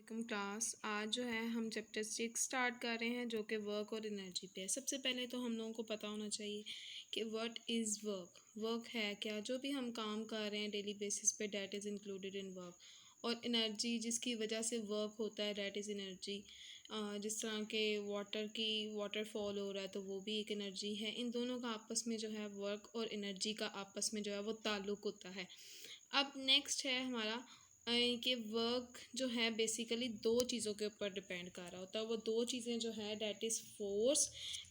वालेकुम क्लास। आज जो है हम चैप्टर 6 स्टार्ट कर रहे हैं जो कि वर्क और एनर्जी पे है। सबसे पहले तो हम लोगों को पता होना चाहिए कि व्हाट इज़ वर्क। वर्क है क्या? जो भी हम काम कर रहे हैं डेली बेसिस पे, that is included in work. और एनर्जी जिसकी वजह से वर्क होता है, डैट इज़ एनर्जी। जिस तरह के वाटरफॉल हो रहा है तो वो भी एक एनर्जी है। इन दोनों का आपस में जो है वर्क और एनर्जी का आपस में जो है वो ताल्लुक़ होता है। अब नेक्स्ट है हमारा कि वर्क जो है बेसिकली दो चीज़ों के ऊपर डिपेंड कर रहा होता है। वो दो चीज़ें जो है that is force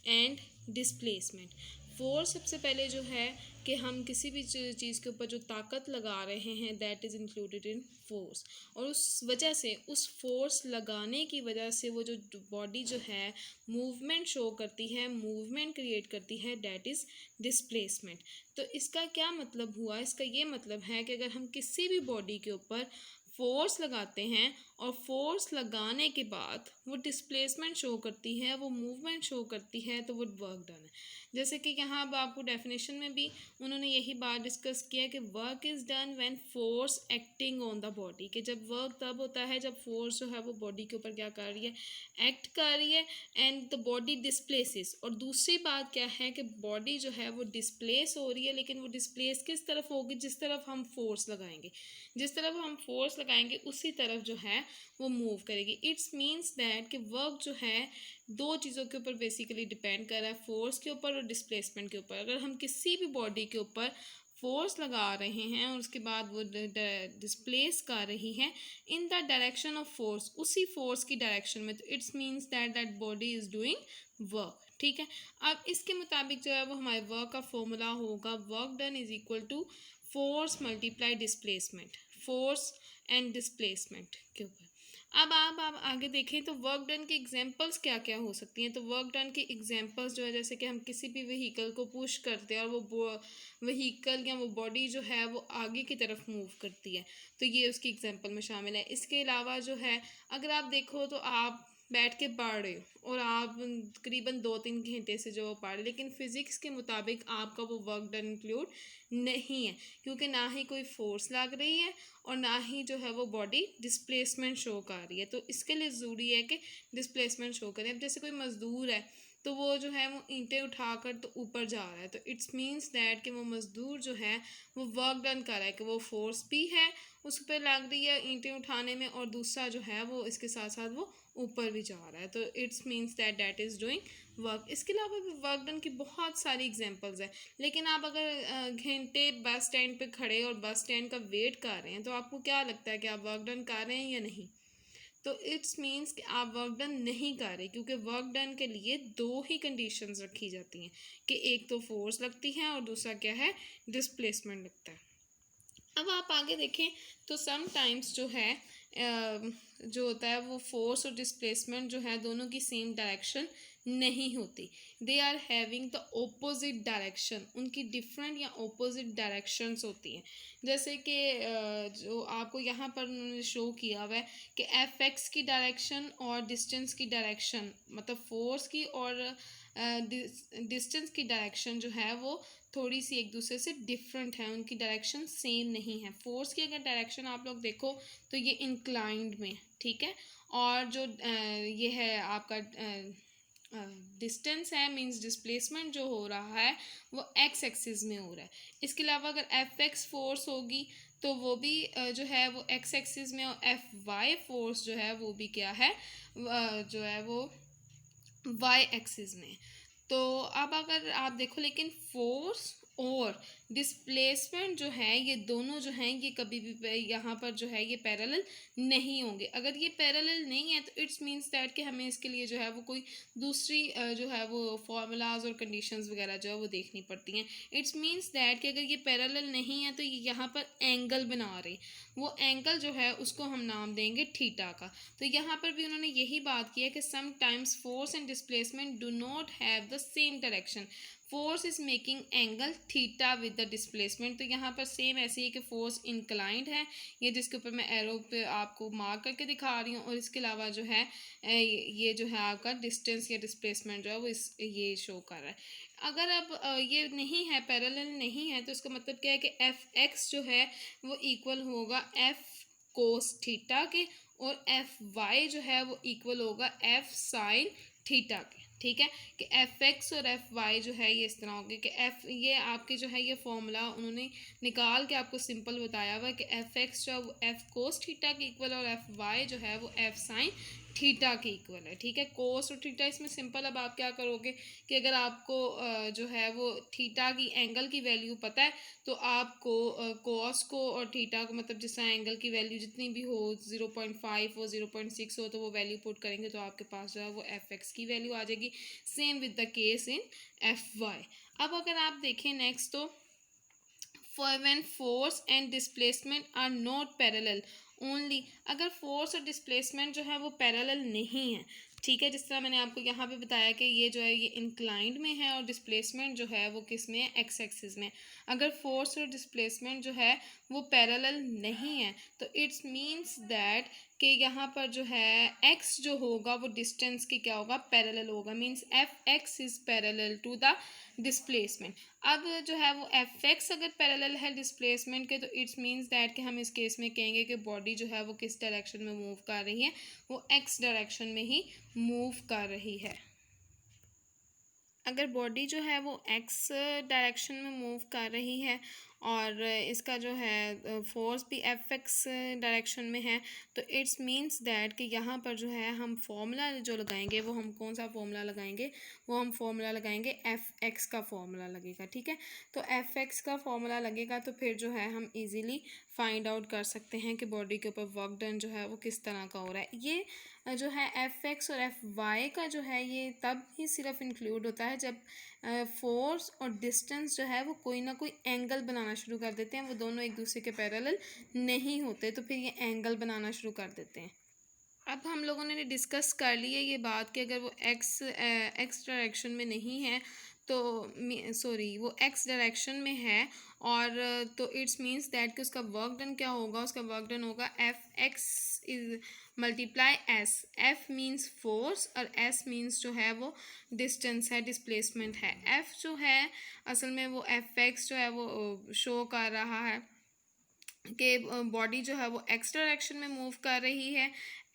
and displacement. Force सबसे पहले जो है कि हम किसी भी चीज़ के ऊपर जो ताकत लगा रहे हैं that is included in force. और उस वजह से, उस फोर्स लगाने की वजह से वो जो बॉडी जो है मूवमेंट शो करती है, मूवमेंट क्रिएट करती है, दैट इज़ डिस्प्लेसमेंट। तो इसका क्या मतलब हुआ? इसका ये मतलब है कि अगर हम किसी भी बॉडी के ऊपर फोर्स लगाते हैं और फोर्स लगाने के बाद वो डिस्प्लेसमेंट शो करती है, वो मूवमेंट शो करती है, तो वो वर्क डन है। जैसे कि यहाँ अब आपको डेफिनेशन में भी उन्होंने यही बात डिस्कस किया कि work is done when force acting on the body. कि जब वर्क तब होता है जब फोर्स जो है वो बॉडी के ऊपर क्या कर रही है, एक्ट कर रही है, एंड द बॉडी डिस्प्लेसेस। और दूसरी बात क्या है कि बॉडी जो है वो डिस्प्लेस हो रही है, लेकिन वो डिस्प्लेस किस तरफ होगी? जिस तरफ हम फोर्स लगाएंगे। जिस तरफ हम फोर्स लगाएंगे उसी तरफ जो है वो मूव करेगी। इट्स मीन्स दैट कि वर्क जो है दो चीज़ों के ऊपर बेसिकली डिपेंड कर रहा है, फोर्स के ऊपर और डिस्प्लेसमेंट के ऊपर। अगर हम किसी भी बॉडी के ऊपर फोर्स लगा रहे हैं और उसके बाद वो डिस्प्लेस कर रही है इन द डायरेक्शन ऑफ फोर्स, उसी फोर्स की डायरेक्शन में, तो it's means that that body is doing work. ठीक है। अब इसके मुताबिक जो है वो हमारे वर्क का फॉर्मूला होगा work done is equal to force multiply displacement. Force and displacement के ऊपर अब आप आगे देखें तो वर्क डन की एग्जांपल्स क्या क्या हो सकती हैं। तो वर्क डन की एग्जांपल्स जो है, जैसे कि हम किसी भी व्हीकल को पुश करते हैं और वो व्हीकल या वो बॉडी जो है वो आगे की तरफ मूव करती है, तो ये उसकी एग्जांपल में शामिल है। इसके अलावा जो है अगर आप देखो तो आप बैठ के पढ़ रहे हो और आप तकरीबन 2-3 घंटे से जो पढ़ रहे, लेकिन फ़िज़िक्स के मुताबिक आपका वो वर्क डन इंक्लूड नहीं है, क्योंकि ना ही कोई फोर्स लग रही है और ना ही जो है वो बॉडी डिस्प्लेसमेंट शो कर रही है। तो इसके लिए ज़रूरी है कि डिस्प्लेसमेंट शो करें। अब जैसे कोई मज़दूर है तो वो जो है वो ईंटें उठाकर तो ऊपर जा रहा है, तो इट्स मीन्स दैट कि वो मज़दूर जो है वो वर्क डन कर रहा है, कि वो फोर्स भी है उस पर लग रही है ईंटें उठाने में, और दूसरा जो है वो इसके साथ साथ वो ऊपर भी जा रहा है, तो it's means that that is doing work. इसके अलावा भी वर्क डन की बहुत सारी एग्जांपल्स हैं। लेकिन आप अगर घंटे बस स्टैंड पे खड़े और बस स्टैंड का वेट कर रहे हैं तो आपको क्या लगता है कि आप वर्क डन कर रहे हैं या नहीं? तो इट्स मीन्स कि आप वर्क डन नहीं कर रहे, क्योंकि वर्क डन के लिए दो ही कंडीशंस रखी जाती हैं, कि एक तो फोर्स लगती है और दूसरा क्या है, डिस्प्लेसमेंट लगता है। अब आप आगे देखें तो समटाइम्स जो है जो होता है वो फोर्स और डिस्प्लेसमेंट जो है दोनों की सेम डायरेक्शन नहीं होती। They are having the opposite direction, उनकी डिफरेंट या ओपोजिट डायरेक्शंस होती हैं। जैसे कि जो आपको यहाँ पर उन्होंने शो किया हुआ है कि एफ एक्स की डायरेक्शन और डिस्टेंस की डायरेक्शन, मतलब फोर्स की और डिस्टेंस की डायरेक्शन जो है वो थोड़ी सी एक दूसरे से डिफरेंट है, उनकी डायरेक्शन सेम नहीं है। फोर्स की अगर डायरेक्शन आप लोग देखो तो ये इंक्लाइंड में, ठीक है, और जो ये है आपका डिस्टेंस है, मींस डिस्प्लेसमेंट जो हो रहा है वो एक्स एक्सिस में हो रहा है। इसके अलावा अगर एफ एक्स फोर्स होगी तो वो भी जो है वो एक्स एक्सिस में, और एफ वाई फोर्स जो है वो भी क्या है, जो है वो वाई एक्सिस में। तो अब अगर आप देखो, लेकिन फोर्स और डिस्प्लेसमेंट जो है ये दोनों जो हैं ये कभी भी यहाँ पर जो है ये पैरेलल नहीं होंगे। अगर ये पैरेलल नहीं है तो इट्स मीन्स दैट कि हमें इसके लिए जो है वो कोई दूसरी जो है वो फार्मूलाज और कंडीशंस वगैरह जो है वो देखनी पड़ती हैं। इट्स मीन्स दैट कि अगर ये पैरेलल नहीं है तो ये यहाँ पर एंगल बना रहे, वो एंगल जो है उसको हम नाम देंगे थीटा का। तो यहाँ पर भी उन्होंने यही बात की है कि sometimes force and displacement do not have the same direction. Force is making angle theta with the displacement. तो यहाँ पर सेम ऐसे ही कि फोर्स इंक्लाइंड है, ये जिसके ऊपर मैं एरो पे आपको मार्क करके दिखा रही हूँ, और इसके अलावा जो है ये जो है आपका डिस्टेंस या डिस्प्लेसमेंट जो है वो ये शो कर रहा है। अगर अब ये नहीं है, पैरेलल नहीं है, तो इसका मतलब क्या है कि एफ एक्स जो है वो इक्वल होगा एफ कोस थीटा के, और एफ वाई जो है वो इक्वल होगा एफ साइन थीटा के, ठीक है, कि एफ एक्स और एफ वाई जो है ये इस तरह होंगे कि एफ, ये आपके जो है ये फॉर्मूला उन्होंने निकाल के आपको सिंपल बताया हुआ है कि एफ एक्स जो है वो एफ कोस थीटा के इक्वल और एफ वाई जो है वो एफ साइन थीटा के इक्वल है, ठीक है। कोस और थीटा इसमें सिंपल, अब आप क्या करोगे कि अगर आपको जो है वो थीटा की एंगल की वैल्यू पता है तो आपको कोस को और थीटा को, मतलब जिस एंगल की वैल्यू जितनी भी हो 0.5 हो 0.6 हो तो वो वैल्यू पुट करेंगे तो आपके पास जो है वो एफ एक्स की वैल्यू आ जाएगी। Same with the case in F Y. अब अगर आप देखें नेक्स्ट, तो for when force and displacement are not parallel only, अगर फोर्स और डिस्प्लेसमेंट जो है वो पैरेलल नहीं है, ठीक है, जिस तरह मैंने आपको यहाँ पे बताया कि ये जो है ये इंक्लाइंड में है और डिस्प्लेसमेंट जो है वो किस में है, एक्स एक्सिस में। अगर फोर्स और डिस्प्लेसमेंट जो है वो पैरेलल नहीं है तो इट्स मीन्स दैट कि यहाँ पर जो है एक्स जो होगा वो डिस्टेंस की क्या होगा, पैरेलल होगा, means F X is parallel to the displacement. अब जो है वो एफ एक्स अगर पैरेलल है डिस्प्लेसमेंट के तो इट्स मीन्स दैट कि हम इस केस में कहेंगे कि बॉडी जो है वो किस डायरेक्शन में मूव कर रही है, वो एक्स डायरेक्शन में ही मूव कर रही है। अगर बॉडी जो है वो एक्स डायरेक्शन में मूव कर रही है और इसका जो है फोर्स भी एफ एक्स डायरेक्शन में है तो इट्स मीन्स दैट कि यहाँ पर जो है हम फॉर्मूला जो लगाएंगे वो हम कौन सा फॉर्मूला लगाएंगे, वो हम फॉर्मूला लगाएंगे एफ एक्स का फॉर्मूला लगेगा, ठीक है। तो एफ एक्स का फॉर्मूला लगेगा तो फिर जो है हम इजीली फाइंड आउट कर सकते हैं कि बॉडी के ऊपर वर्क डन जो है वो किस तरह का हो रहा है। ये जो है एफ एक्स और एफ वाई का जो है ये तब ही सिर्फ इंक्लूड होता है जब फोर्स और डिस्टेंस जो है वो कोई ना कोई एंगल बनाना शुरू कर देते हैं, वो दोनों एक दूसरे के पैरेलल नहीं होते तो फिर ये एंगल बनाना शुरू कर देते हैं। अब हम लोगों ने डिस्कस कर ली है ये बात कि अगर वो एक्स डायरेक्शन में नहीं है तो सॉरी वो एक्स डायरेक्शन में है और तो इट्स मीन्स दैट कि उसका वर्क डन क्या होगा, उसका वर्क डन होगा F X is multiply S. F means force और एस मीन्स जो है वो डिस्टेंस है, डिस्प्लेसमेंट है। एफ जो है असल में वो एफ एक्स जो है वो शो कर रहा है कि बॉडी जो है वो एक्स डायरेक्शन में मूव कर रही है,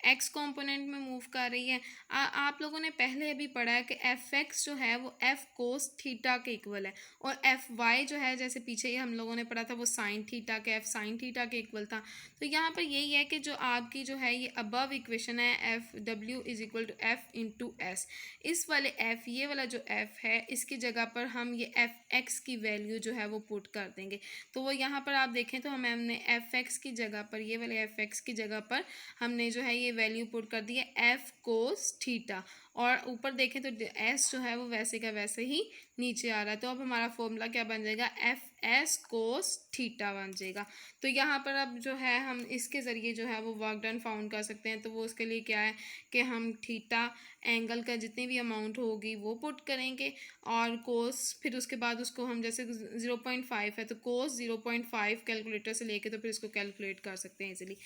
एक्स कंपोनेंट में मूव कर रही है। आप लोगों ने पहले अभी पढ़ा है कि एफ एक्स जो है वो एफ कोस थीटा के इक्वल है और एफ वाई जो है जैसे पीछे ही हम लोगों ने पढ़ा था वो साइन थीटा के, एफ साइन थीटा के इक्वल था। तो यहाँ पर यही है कि जो आपकी जो है ये अबव इक्वेशन है F W is equal to F into S, इस वाले एफ, ये वाला जो एफ है इसकी जगह पर हम ये एफ एक्स की वैल्यू जो है वो पुट कर देंगे। तो वो यहाँ पर आप देखें तो हमने एफ एक्स की जगह पर, ये वाले एफ एक्स की जगह पर हमने जो है ये वैल्यू पुट कर दी है एफ कोस थीटा और ऊपर देखें तो एस जो है वो वैसे का वैसे ही नीचे आ रहा है। तो अब हमारा फॉर्मूला क्या बन जाएगा, एफ एस कोस थीटा बन जाएगा। तो यहाँ पर अब जो है हम इसके ज़रिए जो है वो वर्क डन फाउंड कर सकते हैं। तो वो उसके लिए क्या है कि हम थीटा एंगल का जितनी भी अमाउंट होगी वो पुट करेंगे और कोस, फिर उसके बाद उसको हम जैसे 0.5 है तो कोस 0.5 कैलकुलेटर से लेके तो फिर इसको कैलकुलेट कर सकते हैं इजीली।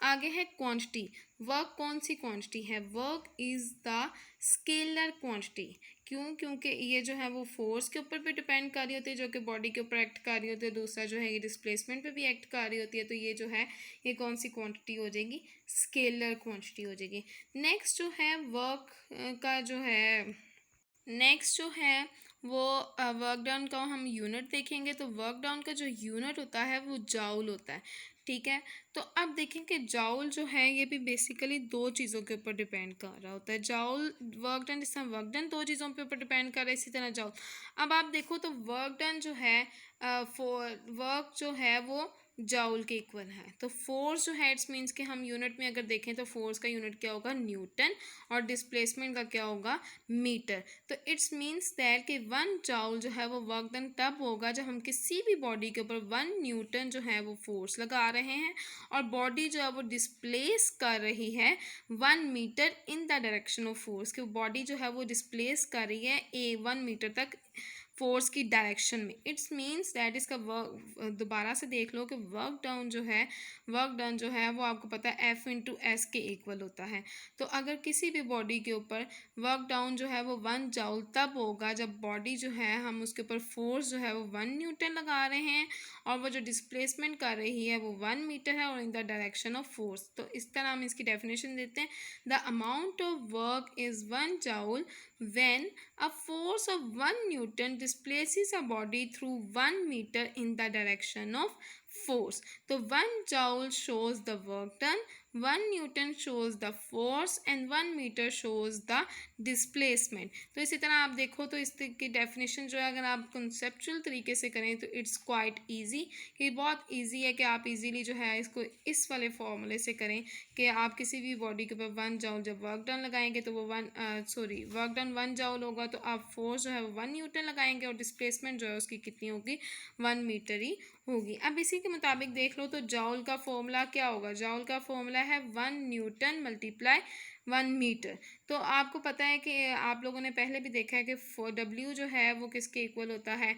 आगे है क्वांटिटी। वर्क कौन सी क्वांटिटी है, work is the scalar quantity. क्यों, क्योंकि ये जो है वो फोर्स के ऊपर भी डिपेंड कर रही होती है जो कि बॉडी के ऊपर एक्ट कर रही होती है, दूसरा जो है ये डिस्प्लेसमेंट पे भी एक्ट कर रही होती है। तो ये जो है ये कौन सी क्वांटिटी हो जाएगी, स्केलर क्वांटिटी हो जाएगी। नेक्स्ट जो है वर्क का जो है, नेक्स्ट जो है वो वर्क डाउन का हम यूनिट देखेंगे। तो वर्क डाउन का जो यूनिट होता है वो जाउल होता है, ठीक है। तो अब देखें कि जाउल जो है ये भी बेसिकली दो चीज़ों के ऊपर डिपेंड कर रहा होता है। जाउल वर्क डन, जिस तरह वर्क डन दो चीज़ों के ऊपर डिपेंड कर रहा है इसी तरह जाउल। अब आप देखो तो वर्क डन जो है वर्क जो है वो जाउल के इक्वल है। तो फोर्स जो है इट्स मीन्स कि हम यूनिट में अगर देखें तो फोर्स का यूनिट क्या होगा, न्यूटन, और डिस्प्लेसमेंट का क्या होगा, मीटर। तो इट्स मीन्स दैट कि 1 जाउल जो है वो वर्क डन तब होगा जब हम किसी भी बॉडी के ऊपर 1 न्यूटन जो है वो फोर्स लगा रहे हैं और बॉडी जो है वो डिस्प्लेस कर रही है 1 metre in the direction of force, कि बॉडी जो है वो डिस्प्लेस कर रही है 1 मीटर तक फोर्स की डायरेक्शन में। इट्स मीन्स दैट इसका वर्क, दोबारा से देख लो कि वर्क डन जो है वो आपको पता है F इंटू एस के इक्वल होता है। तो अगर किसी भी बॉडी के ऊपर वर्क डाउन जो है वो 1 जूल तब होगा जब बॉडी जो है हम उसके ऊपर फोर्स जो है वो 1 न्यूटन लगा रहे हैं और वो जो डिस्प्लेसमेंट कर रही है वो 1 मीटर है और इन द डायरेक्शन ऑफ फोर्स। तो इस तरह हम इसकी डेफिनेशन देते हैं, the amount of work is 1 joule when a force of 1 Newton displaces a body through 1 meter in the direction of force. तो 1 joule shows the work done, 1 Newton shows the force and 1 meter shows the displacement. तो इसी तरह आप देखो तो इसकी definition जो है अगर आप कंसेप्चुअल तरीके से करें तो इट्स क्वाइट ईजी, कि बहुत ईजी है कि आप इजीली जो है इसको इस वाले फॉर्मूले से करें कि आप किसी भी बॉडी के ऊपर 1 जूल जब वर्क डन लगाएंगे तो वो वर्क डन 1 जूल होगा तो आप फोर्स जो है वो 1 न्यूटन लगाएंगे और डिस्प्लेसमेंट जो है उसकी कितनी होगी 1 मीटर ही होगी। अब इसी के मुताबिक देख लो तो जूल का फॉर्मूला क्या होगा, जूल का फॉर्मूला है 1 न्यूटन मल्टीप्लाई 1 मीटर। तो आपको पता है कि आप लोगों ने पहले भी देखा है कि W जो है वो किसके इक्वल होता है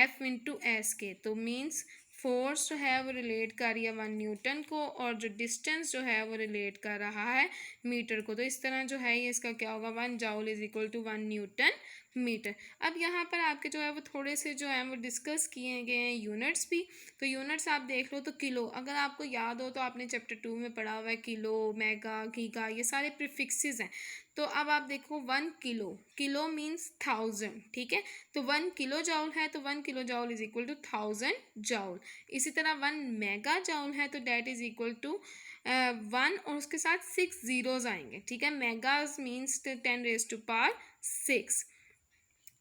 F इंटू एस के। तो मीन्स फोर्स जो है वो रिलेट कर रही है 1 न्यूटन को और जो डिस्टेंस जो है वो रिलेट कर रहा है मीटर को। तो इस तरह जो है ये इसका क्या होगा 1 joule is equal to 1 newton metre. अब यहाँ पर आपके जो है वो थोड़े से जो है वो डिस्कस किए गए हैं यूनिट्स भी। तो यूनिट्स आप देख लो तो किलो, अगर आपको याद हो तो आपने चैप्टर 2 में पढ़ा हुआ है किलो, मेगा, गीगा, ये सारे प्रीफिक्सेस हैं। तो अब आप देखो 1 किलो, किलो मीन्स 1000, ठीक है। तो 1 किलो जूल है तो 1 kilo joule is equal to 1000 joule. इसी तरह 1 मेगा जूल है तो डैट इज इक्वल टू 1 और उसके साथ 6 जीरोज आएंगे, ठीक है। Megas means 10 raise to power 6,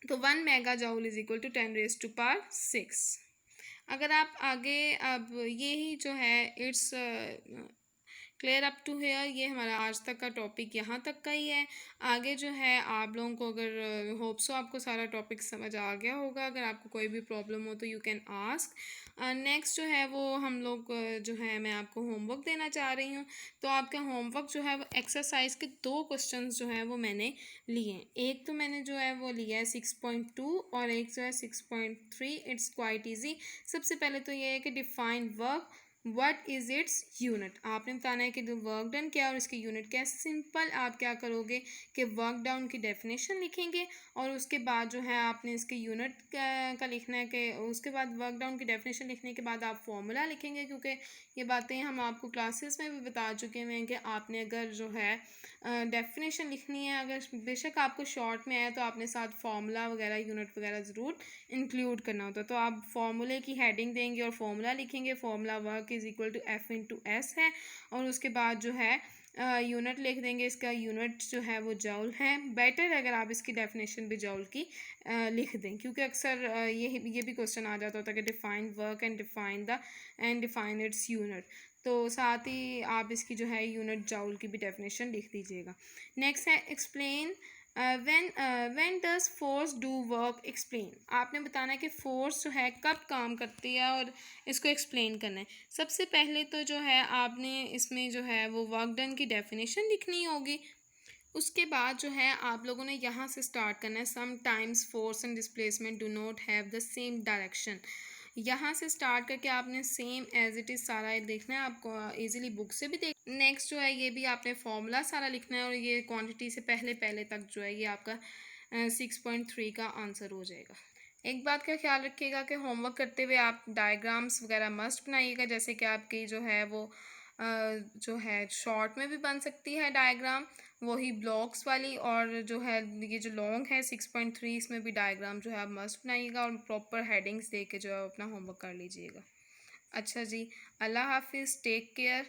तो 1 mega joule is equal to 10 raise to power 6। अगर आप आगे अब यही जो है it's clear up to here, ये हमारा आज तक का टॉपिक यहाँ तक का ही है। आगे जो है आप लोगों को अगर होप सो आपको सारा टॉपिक समझ आ गया होगा, अगर आपको कोई भी प्रॉब्लम हो तो यू कैन आस्क। नेक्स्ट जो है वो हम लोग जो है मैं आपको होमवर्क देना चाह रही हूँ। तो आपका होमवर्क जो है वो एक्सरसाइज के 2 क्वेश्चंस जो है वो मैंने लिए हैं। एक तो मैंने जो है वो लिया है 6.2 और एक जो है 6.3। It's quite easy. सबसे पहले तो ये है कि define work, what is its unit. आपने बताना है कि वर्क डन क्या है और इसकी यूनिट क्या है। सिंपल आप क्या करोगे कि वर्क डाउन की डेफिनेशन लिखेंगे और उसके बाद जो है आपने इसके यूनिट का लिखना है कि उसके बाद वर्क डाउन की डेफिनेशन लिखने के बाद आप फॉर्मूला लिखेंगे, क्योंकि ये बातें हम आपको क्लासेस में भी बता चुके हैं कि आपने अगर जो है डेफिनेशन लिखनी है, अगर बेशक आपको शॉर्ट में है तो आपने साथ फार्मूला वगैरह यूनिट वगैरह ज़रूर इंक्लूड करना होता है। तो आप फार्मूले की हेडिंग देंगे और फार्मूला लिखेंगे, formula work is equal to F into S है और उसके बाद जो है यूनिट लिख देंगे। इसका यूनिट जो है वो जूल है। बेटर अगर आप इसकी डेफिनेशन भी जूल की लिख दें, क्योंकि अक्सर ये भी क्वेश्चन आ जाता होता है कि define work and define its unit. तो साथ ही आप इसकी जो है यूनिट जूल की भी डेफिनेशन लिख दीजिएगा। नेक्स्ट है explain when does force do work. Explain, आपने बताना है कि फोर्स जो है कब काम करती है और इसको एक्सप्लेन करना है। सबसे पहले तो जो है आपने इसमें जो है वो वर्क डन की डेफिनेशन लिखनी होगी। उसके बाद जो है आप लोगों ने यहाँ से स्टार्ट करना है। Sometimes force and displacement do not have the same direction. यहाँ से स्टार्ट करके आपने सेम एज इट इज़ सारा देखना है, आपको इजीली बुक से भी देख। नेक्स्ट जो है ये भी आपने फॉर्मूला सारा लिखना है और ये क्वांटिटी से पहले पहले तक जो है ये आपका 6.3 का आंसर हो जाएगा। एक बात का ख्याल रखिएगा कि होमवर्क करते हुए आप डायग्राम्स वगैरह मस्ट बनाइएगा, जैसे कि आपकी जो है वो जो है शॉर्ट में भी बन सकती है डायग्राम, वही ब्लॉक्स वाली, और जो है ये जो लॉन्ग है 6.3 इसमें भी डायग्राम जो है आप मस्ट बनाइएगा और प्रॉपर हेडिंग्स दे के जो है अपना होमवर्क कर लीजिएगा। अच्छा जी, अल्लाह हाफिज़, टेक केयर।